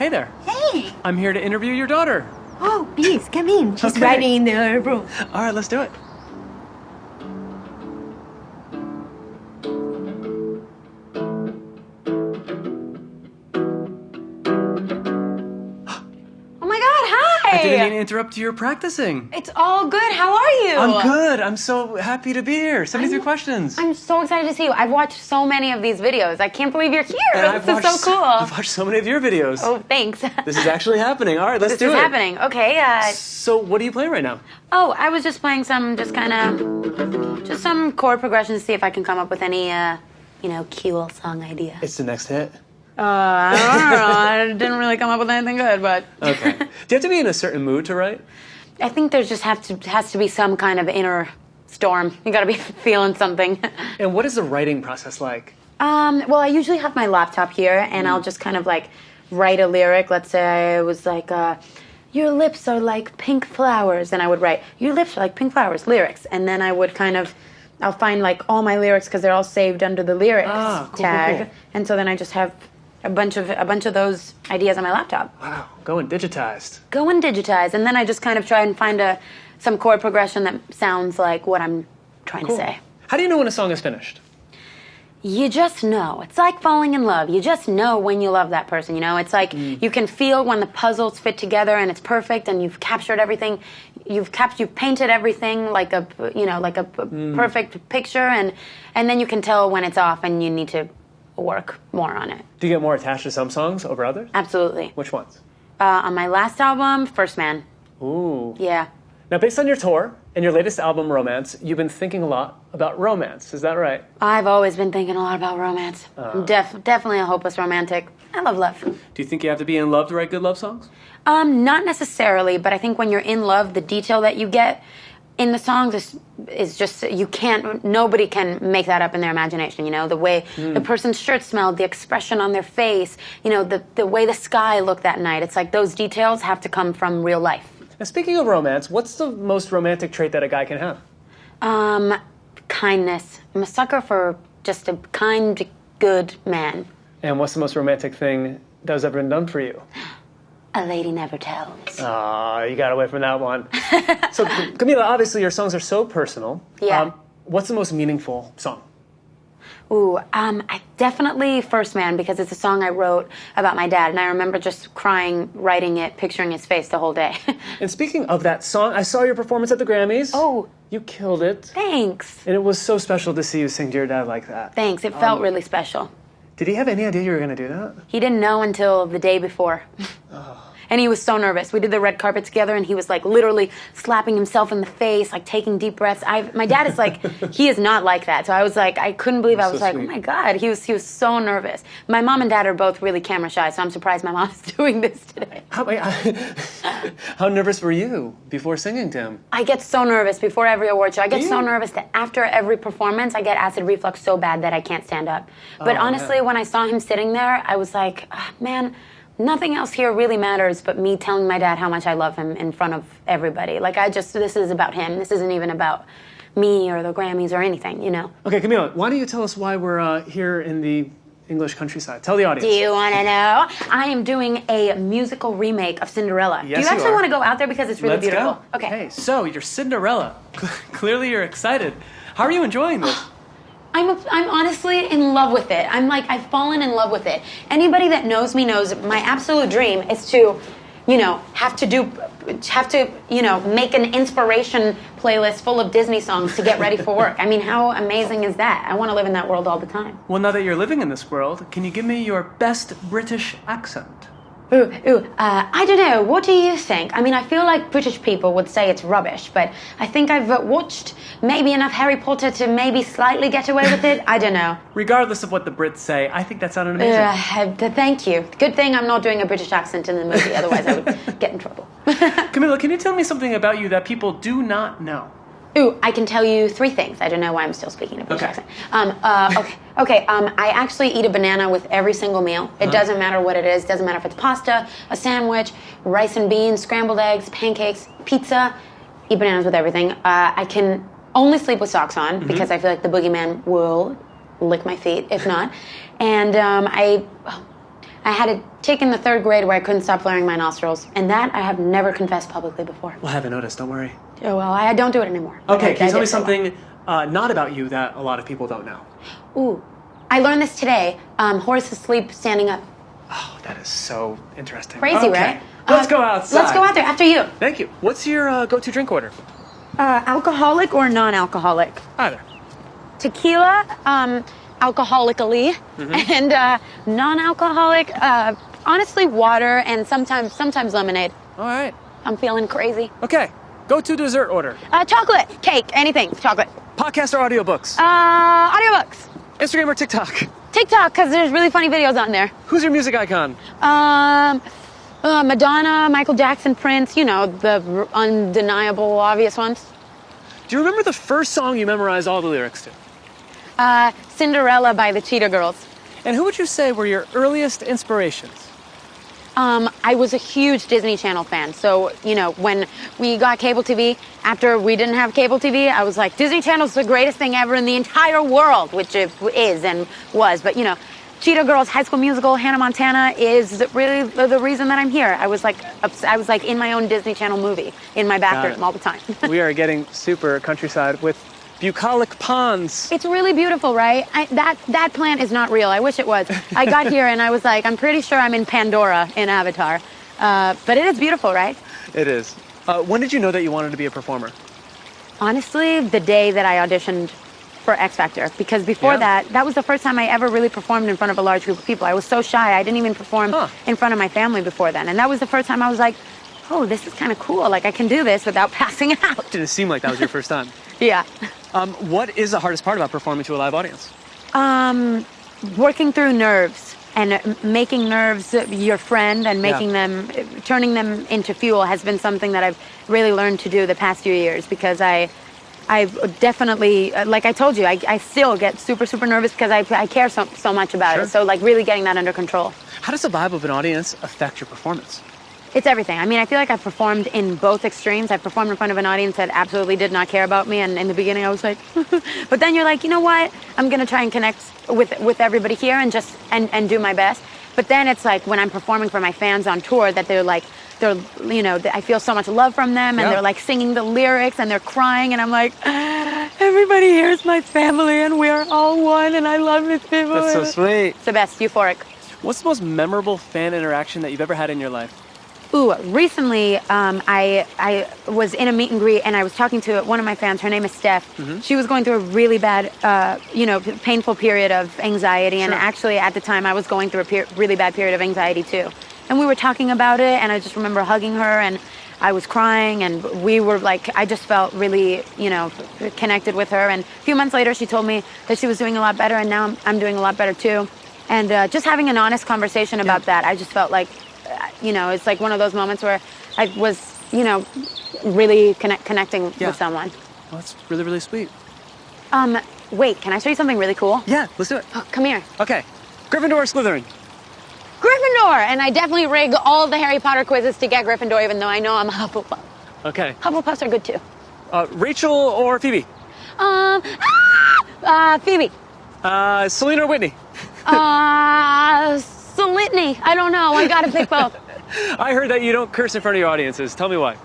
Hey there. Hey! I'm here to interview your daughter. Oh, please, come in. She's Okay. right in the room. All right, let's do it. Oh my god, hi! I didn't mean to interrupt your practicing. It's all good. How are you? I'm good. I'm so happy to be here. 73 questions. I'm so excited to see you. I've watched so many of these videos. I can't believe you're here. And This is so cool. I've watched so many of your videos. Oh, thanks. This is actually happening. All right, let's do it. This is happening. Okay. So what are you playing right now? Oh, I was just playing some, just some chord progressions to see if I can come up with any, cool song idea. It's the next hit. I don't know. I didn't really come up with anything good, but. Okay. Do you have to be in a certain mood to write? I think there just has to be some kind of inner storm. You gotta be feeling something. And what is the writing process like? Well, I usually have my laptop here, and I'll just kind of like write a lyric. Let's say it was like, your lips are like pink flowers. And I would write, your lips are like pink flowers, lyrics. And then I would I'll find like all my lyrics because they're all saved under the lyrics tag. Cool. And so then I just have a bunch of those ideas on my laptop. Wow, going digitized. Going digitized, and then I just kind of try and find some chord progression that sounds like what I'm trying to say. How do you know when a song is finished? You just know. It's like falling in love. You just know when you love that person, you know? It's like you can feel when the puzzles fit together and it's perfect and you've captured everything. You've painted everything like a perfect picture, and then you can tell when it's off and you need to work more on it. Do you get more attached to some songs over others? Absolutely. Which ones? On my last album, First Man. Ooh. Yeah. Now, based on your tour and your latest album, Romance, you've been thinking a lot about romance. Is that right? I've always been thinking a lot about romance. I'm definitely a hopeless romantic. I love love. Do you think you have to be in love to write good love songs? Not necessarily, but I think when you're in love, the detail that you get in the songs is just, nobody can make that up in their imagination, you know? The way the person's shirt smelled, the expression on their face, the way the sky looked that night. It's like those details have to come from real life. Now, speaking of romance, what's the most romantic trait that a guy can have? Kindness. I'm a sucker for just a kind, good man. And what's the most romantic thing that has ever been done for you? A lady never tells. Ah, you got away from that one. So, Camila, obviously your songs are so personal. Yeah. What's the most meaningful song? Ooh, I definitely First Man, because it's a song I wrote about my dad, and I remember just crying, writing it, picturing his face the whole day. And speaking of that song, I saw your performance at the Grammys. Oh. You killed it. Thanks. And it was so special to see you sing to your dad like that. Thanks. It felt really special. Did he have any idea you were going to do that? He didn't know until the day before. And he was so nervous. We did the red carpet together, and he was like literally slapping himself in the face, like taking deep breaths. My dad is like, he is not like that. So I was like, I couldn't believe. I was like, sweet. Oh my God, he was so nervous. My mom and dad are both really camera shy, so I'm surprised my mom is doing this today. How nervous were you before singing to him? I get so nervous before every award show. I get so nervous that after every performance, I get acid reflux so bad that I can't stand up. But honestly, when I saw him sitting there, I was like, man, nothing else here really matters but me telling my dad how much I love him in front of everybody. Like, this is about him. This isn't even about me or the Grammys or anything, you know? Okay, Camila, why don't you tell us why we're here in the English countryside? Tell the audience. Do you want to know? I am doing a musical remake of Cinderella. Yes, Do you actually want to go out there because it's really beautiful? Go. Okay, so you're Cinderella. Clearly you're excited. How are you enjoying this? I'm honestly in love with it. I've fallen in love with it. Anybody that knows me knows my absolute dream is to, have to make an inspiration playlist full of Disney songs to get ready for work. I mean, how amazing is that? I want to live in that world all the time. Well, now that you're living in this world, can you give me your best British accent? I don't know. What do you think? I mean, I feel like British people would say it's rubbish, but I think I've watched maybe enough Harry Potter to maybe slightly get away with it. I don't know. Regardless of what the Brits say, I think that sounded amazing. Thank you. Good thing I'm not doing a British accent in the movie, otherwise I would get in trouble. Camila, can you tell me something about you that people do not know? I can tell you 3 things. I don't know why I'm still speaking a British accent. I actually eat a banana with every single meal. It doesn't matter what it is. Doesn't matter if it's pasta, a sandwich, rice and beans, scrambled eggs, pancakes, pizza. Eat bananas with everything. I can only sleep with socks on because I feel like the boogeyman will lick my feet if not. And I had a tick in the 3rd grade where I couldn't stop flaring my nostrils. And that I have never confessed publicly before. Well, I haven't noticed, don't worry. Oh, well, I don't do it anymore. Okay, can you tell me something not about you that a lot of people don't know? Ooh, I learned this today. Horses sleep standing up. Oh, that is so interesting. Crazy, okay. right? Let's go outside. Let's go out there, after you. Thank you. What's your go-to drink order? Alcoholic or non-alcoholic? Either. Tequila, alcoholically, and non-alcoholic, honestly, water and sometimes lemonade. All right. I'm feeling crazy. Okay. Go-to dessert order. Chocolate, cake, anything, chocolate. Podcast or audiobooks? Audiobooks. Instagram or TikTok? TikTok, because there's really funny videos on there. Who's your music icon? Madonna, Michael Jackson, Prince, you know, the undeniable, obvious ones. Do you remember the first song you memorized all the lyrics to? Cinderella by the Cheetah Girls. And who would you say were your earliest inspirations? I was a huge Disney Channel fan. So, you know, when we got cable TV, after we didn't have cable TV, I was like, Disney Channel's the greatest thing ever in the entire world, which it is and was. But, you know, Cheetah Girls, High School Musical, Hannah Montana is really the reason that I'm here. I was like in my own Disney Channel movie in my bathroom all the time. We are getting super countryside with bucolic ponds. It's really beautiful, right? That plant is not real. I wish it was. I got here and I was like, I'm pretty sure I'm in Pandora in Avatar. But it is beautiful, right? It is. When did you know that you wanted to be a performer? Honestly, the day that I auditioned for X Factor, because before that was the first time I ever really performed in front of a large group of people. I was so shy. I didn't even perform in front of my family before then. And that was the first time I was like, oh, this is kind of cool. Like, I can do this without passing out. Didn't seem like that was your first time. Yeah. What is the hardest part about performing to a live audience? Working through nerves and making nerves your friend and making them, turning them into fuel has been something that I've really learned to do the past few years, because I've definitely, like I told you, I still get super, super nervous because I care so much about it. So, like, really getting that under control. How does the vibe of an audience affect your performance? It's everything. I mean, I feel like I've performed in both extremes. I've performed in front of an audience that absolutely did not care about me, and in the beginning I was like, but then you're like, you know what? I'm gonna try and connect with everybody here and just and do my best. But then it's like when I'm performing for my fans on tour that they're you know, I feel so much love from them, and they're like singing the lyrics and they're crying, and I'm like, everybody here is my family and we're all one and I love these people. That's so sweet. It's the best, euphoric. What's the most memorable fan interaction that you've ever had in your life? Ooh, recently I was in a meet and greet and I was talking to one of my fans. Her name is Steph. She was going through a really bad, you know, painful period of anxiety. And actually at the time I was going through a really bad period of anxiety too. And we were talking about it, and I just remember hugging her and I was crying, and we were like, I just felt really, you know, connected with her. And a few months later she told me that she was doing a lot better, and now I'm doing a lot better too. And just having an honest conversation about that, I just felt like, you know, it's like one of those moments where I was, you know, really connecting with someone. Well, that's really, really sweet. Wait, can I show you something really cool? Yeah, let's do it. Oh, come here. Okay. Gryffindor or Slytherin? Gryffindor! And I definitely rig all the Harry Potter quizzes to get Gryffindor, even though I know I'm a Hufflepuff. Okay. Hufflepuffs are good too. Rachel or Phoebe? Phoebe. Selena or Whitney? Litany. I don't know. I gotta pick both. I heard that you don't curse in front of your audiences. Tell me why.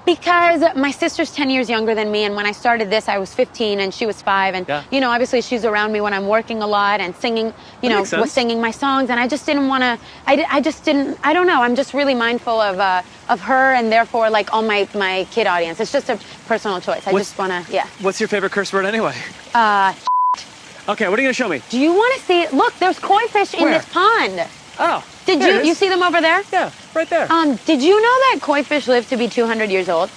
Because my sister's 10 years younger than me, and when I started this, I was 15 and she was 5. And, you know, obviously she's around me when I'm working a lot and singing, you know, was singing my songs. And I just didn't want to, I don't know. I'm just really mindful of her and therefore, like, all my kid audience. It's just a personal choice. I just want to, What's your favorite curse word anyway? Okay, what are you going to show me? Do you want to see, look, there's koi fish in this pond. Oh. Did you see them over there? Yeah, right there. Did you know that koi fish live to be 200 years old?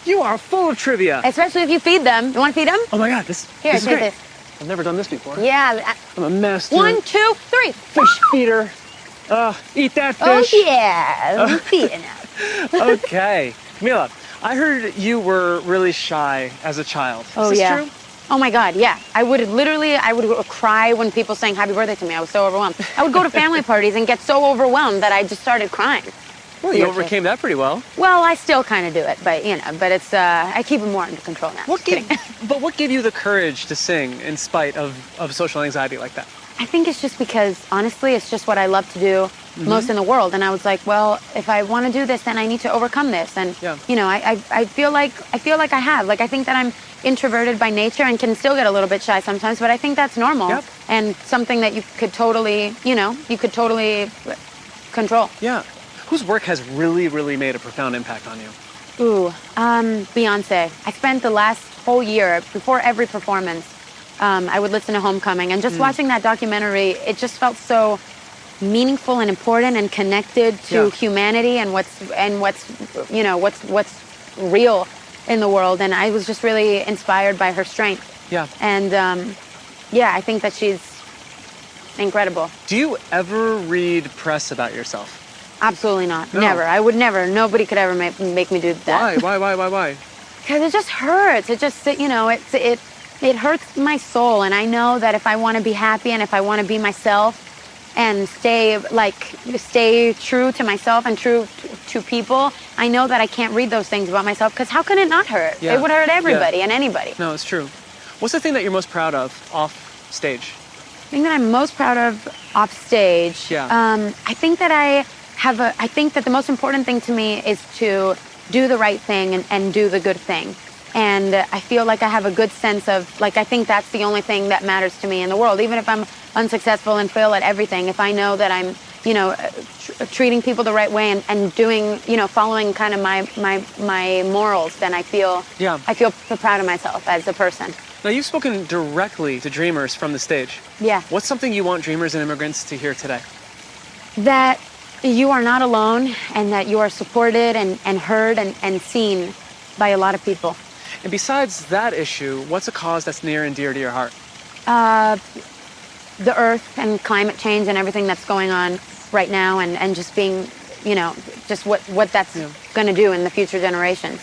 You are full of trivia. Especially if you feed them. You want to feed them? Oh my God, this is great. This. I've never done this before. Yeah. I'm a master. 1, 2, 3. Fish feeder. Eat that fish. Oh yeah, I'm feeding it. Okay. Camila, I heard you were really shy as a child. Oh, is this yeah. true? Oh my God, yeah. I would cry when people sang happy birthday to me. I was so overwhelmed. I would go to family parties and get so overwhelmed that I just started crying. Well, you overcame that pretty well. Well, I still kind of do it, but you know, it's I keep it more under control now. What gave you the courage to sing in spite of social anxiety like that? I think it's just because, honestly, it's just what I love to do. most in the world. And I was like, well, if I want to do this, then I need to overcome this. And you know, I feel like I have. Like, I think that I'm introverted by nature and can still get a little bit shy sometimes, but I think that's normal and something that you could totally, control. Yeah. Whose work has really, really made a profound impact on you? Ooh, Beyonce. I spent the last whole year, before every performance, I would listen to Homecoming, and just watching that documentary, it just felt so meaningful and important and connected to humanity and what's real in the world. And I was just really inspired by her strength. Yeah. And I think that she's incredible. Do you ever read press about yourself? Absolutely not. No. Never. I would never. Nobody could ever make me do that. Why? Because it just hurts. It just, it hurts my soul. And I know that if I want to be happy and if I want to be myself and stay true to myself and true to people, I know that I can't read those things about myself, because how can it not hurt? It would hurt everybody and anybody. No, it's true. What's the thing that you're most proud of off stage? The thing that I'm most proud of off stage? I think that the most important thing to me is to do the right thing and do the good thing. And I feel like I have a good sense of, like, I think that's the only thing that matters to me in the world. Even if I'm unsuccessful and fail at everything, if I know that I'm, treating people the right way and doing, following kind of my morals, then I feel proud of myself as a person. Now, you've spoken directly to dreamers from the stage. Yeah. What's something you want dreamers and immigrants to hear today? That you are not alone, and that you are supported and heard and seen by a lot of people. And besides that issue, what's a cause that's near and dear to your heart? The earth and climate change and everything that's going on right now, and just being, just what that's going to do in the future generations.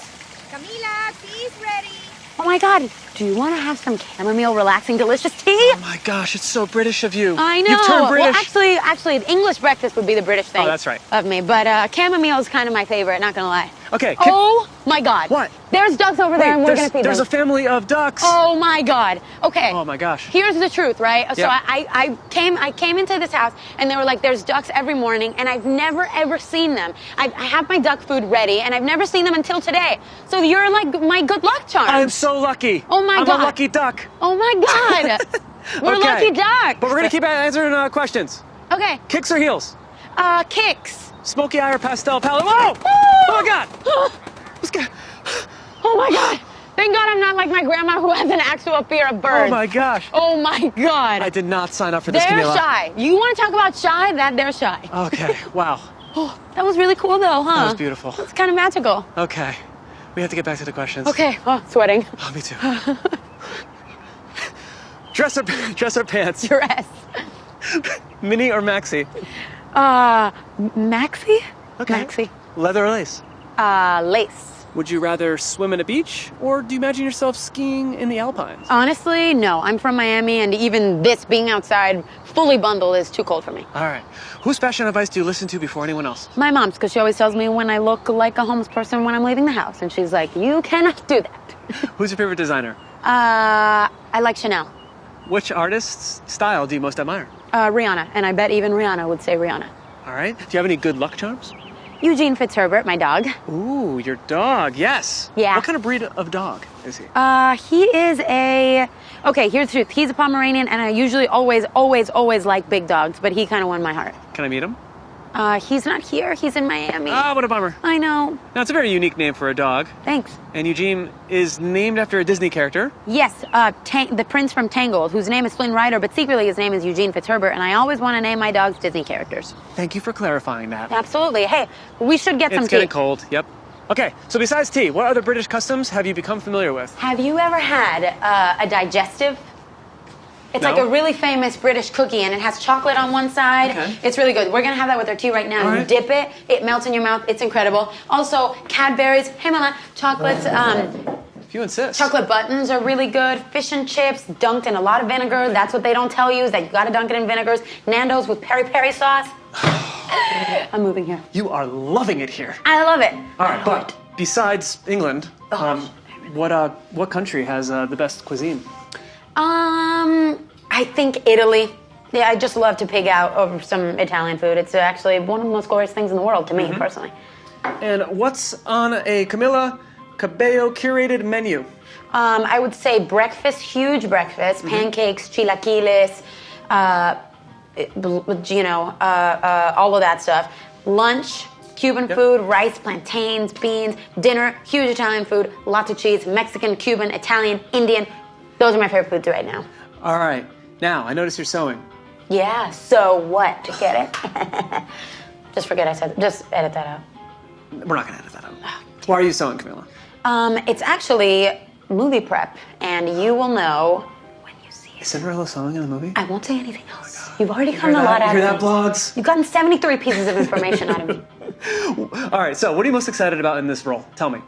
Camila, tea is ready. Oh my God, do you want to have some chamomile relaxing delicious tea? Oh my gosh, it's so British of you. I know. You've turned British. Well, actually, English breakfast would be the British thing. Oh, that's right. Of me, but chamomile is kind of my favorite, not gonna lie. Okay. Oh my God. What? There's ducks over there, and we're gonna feed them. There's a family of ducks. Oh my God. Okay. Oh my gosh. Here's the truth, right? So Yep. I came into this house, and they were like, there's ducks every morning, and I've never ever seen them. I have my duck food ready, and I've never seen them until today. So you're like my good luck charm. I'm so lucky. Oh my God. I'm a lucky duck. Oh my God. We're Okay. lucky ducks. But we're gonna keep answering questions. Okay. Kicks or heels? Kicks. Smoky eye or pastel palette? Whoa! Oh my God! What's good? Oh my God. Thank God I'm not like my grandma who has an actual fear of birds. Oh my gosh. Oh my God. I did not sign up for this, They're Camila. shy. You want to talk about shy? They're shy. Okay, wow. Oh, that was really cool though, huh? That was beautiful. It's kind of magical. Okay, we have to get back to the questions. Okay. Oh, sweating. Oh, me too. Dress or pants? Dress. Mini or maxi? Maxi? Okay. Maxi. Leather or lace? Lace. Would you rather swim in a beach, or do you imagine yourself skiing in the Alpines? Honestly, no. I'm from Miami, and even this being outside fully bundled is too cold for me. All right. Whose fashion advice do you listen to before anyone else? My mom's, because she always tells me when I look like a homeless person when I'm leaving the house, and she's like, you cannot do that. Who's your favorite designer? I like Chanel. Which artist's style do you most admire? Rihanna, and I bet even Rihanna would say Rihanna. All right. Do you have any good luck charms? Eugene Fitzherbert, my dog. Ooh, your dog, yes. Yeah. What kind of breed of dog is he? He is okay, here's the truth. He's a Pomeranian, and I usually always like big dogs, but he kind of won my heart. Can I meet him? He's not here. He's in Miami. Ah, what a bummer. I know. Now, it's a very unique name for a dog. Thanks. And Eugene is named after a Disney character. Yes, the prince from Tangled, whose name is Flynn Rider, but secretly his name is Eugene Fitzherbert, and I always want to name my dogs Disney characters. Thank you for clarifying that. Absolutely. Hey, we should get some tea. It's getting cold, yep. Okay, so besides tea, what other British customs have you become familiar with? Have you ever had a digestive? It's like No. a really famous British cookie, and it has chocolate on one side. Okay. It's really good. We're gonna have that with our tea right now. All You right. dip it, it melts in your mouth. It's incredible. Also, Cadbury's, hey mama, chocolates, If you insist. chocolate buttons are really good. Fish and chips dunked in a lot of vinegar. That's what they don't tell you, is that you gotta dunk it in vinegars. Nando's with peri-peri sauce. I'm moving here. You are loving it here. I love it. All right, but besides England, what country has the best cuisine? I think Italy. Yeah, I just love to pig out over some Italian food. It's actually one of the most glorious things in the world to me, personally. And what's on a Camila Cabello curated menu? I would say breakfast, huge breakfast, pancakes, chilaquiles, all of that stuff. Lunch, Cuban food, rice, plantains, beans. Dinner, huge Italian food, lots of cheese, Mexican, Cuban, Italian, Indian. Those are my favorite foods right now. All right. Now, I notice you're sewing. Yeah, so what? Get it? Just forget I said it. Just edit that out. We're not going to edit that out. Why are you sewing, Camila? It's actually movie prep, and you will know when you see it. Is Cinderella sewing in the movie? I won't say anything else. You've already gotten a lot out of me. You hear that, blogs? You've gotten 73 pieces of information out of me. All right, so what are you most excited about in this role? Tell me.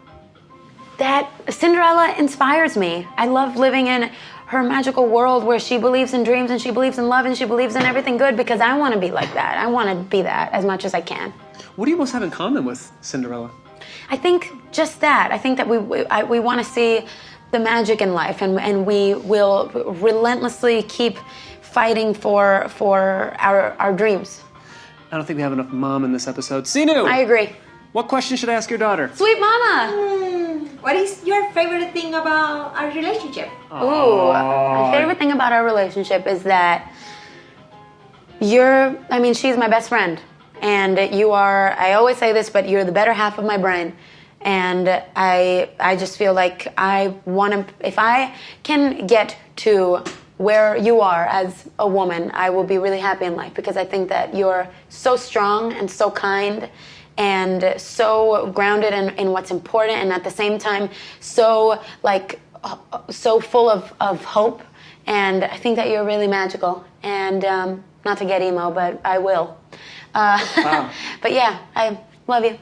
That Cinderella inspires me. I love living in her magical world where she believes in dreams and she believes in love and she believes in everything good because I want to be like that. I want to be that as much as I can. What do you most have in common with Cinderella? I think just that. I think that we want to see the magic in life, and we will relentlessly keep fighting for our dreams. I don't think we have enough mom in this episode. Sinu! I agree. What question should I ask your daughter? Sweet mama! What is your favorite thing about our relationship? Ooh, my favorite thing about our relationship is that she's my best friend. And you are, I always say this, but you're the better half of my brain. And I just feel like if I can get to where you are as a woman, I will be really happy in life because I think that you're so strong and so kind and so grounded in what's important and at the same time so full of hope. And I think that you're really magical. And not to get emo, but I will. Wow. But yeah, I love you.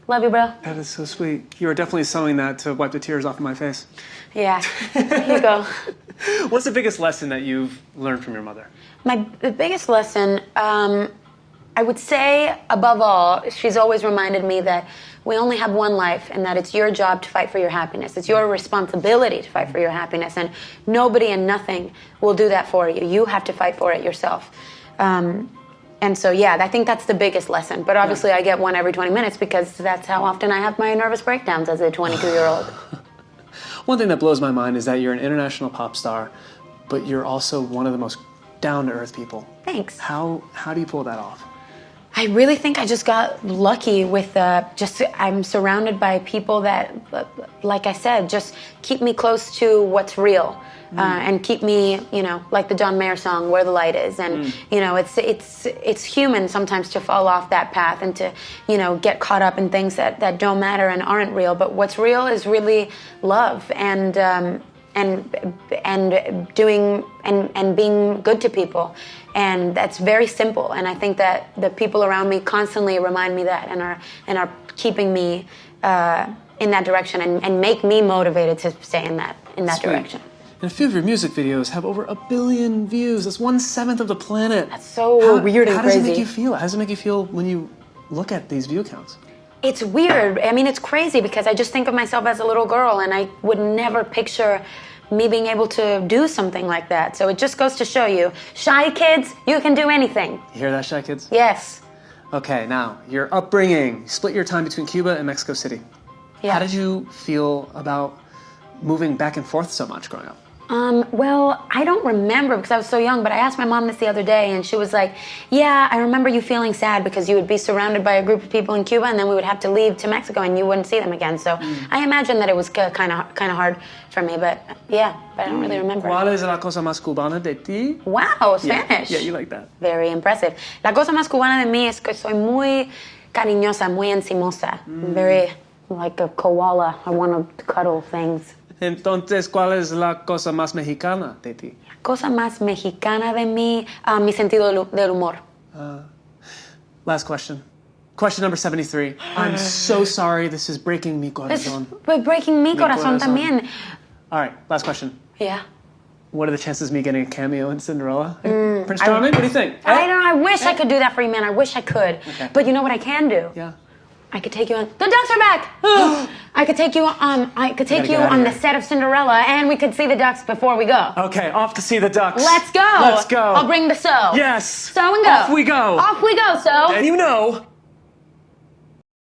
Love you, bro. That is so sweet. You are definitely sewing that to wipe the tears off of my face. Yeah, here you go. What's the biggest lesson that you've learned from your mother? The biggest lesson, I would say, above all, she's always reminded me that we only have one life and that it's your job to fight for your happiness. It's your responsibility to fight for your happiness, and nobody and nothing will do that for you. You have to fight for it yourself. And so, yeah, I think that's the biggest lesson. But obviously, I get one every 20 minutes because that's how often I have my nervous breakdowns as a 22-year-old. One thing that blows my mind is that you're an international pop star, but you're also one of the most down-to-earth people. Thanks. How do you pull that off? I really think I just got lucky with I'm surrounded by people that, like I said, just keep me close to what's real. And keep me, like the John Mayer song, Where the Light Is. And, it's human sometimes to fall off that path and to, get caught up in things that don't matter and aren't real. But what's real is really love and doing and being good to people. And that's very simple. And I think that the people around me constantly remind me that and are keeping me in that direction and make me motivated to stay in that direction. And a few of your music videos have over 1 billion views. That's 1/7 of the planet. That's so weird and crazy. How does it make you feel? How does it make you feel when you look at these view counts? It's weird. I mean, it's crazy because I just think of myself as a little girl and I would never picture me being able to do something like that. So it just goes to show you, shy kids, you can do anything. You hear that, shy kids? Yes. Okay, now, your upbringing. You split your time between Cuba and Mexico City. Yeah. How did you feel about moving back and forth so much growing up? Well, I don't remember because I was so young, but I asked my mom this the other day and she was like, yeah, I remember you feeling sad because you would be surrounded by a group of people in Cuba and then we would have to leave to Mexico and you wouldn't see them again. So I imagine that it was kind of hard for me, but I don't really remember. ¿Cuál es la cosa más cubana de ti? Wow, Spanish. Yeah, you like that. Very impressive. La cosa más cubana de mí es que soy muy cariñosa, muy encimosa. Very like a koala. I want to cuddle things. Entonces, ¿cuál es la cosa más mexicana de ti? La cosa más mexicana de mí, mi sentido del humor. Last question. Question number 73. I'm so sorry. This is breaking mi corazón. It's breaking mi corazón también. All right, last question. Yeah. What are the chances of me getting a cameo in Cinderella? Prince Charming, what do you think? I wish I could do that for you, man. I wish I could. Okay. But you know what I can do? Yeah. I could take you on. The ducks are back. I could take you. I could take you on the set of Cinderella, and we could see the ducks before we go. Okay, off to see the ducks. Let's go. Let's go. I'll bring the sew. Yes. Sew and go. Off we go. Off we go. Sew. And you know,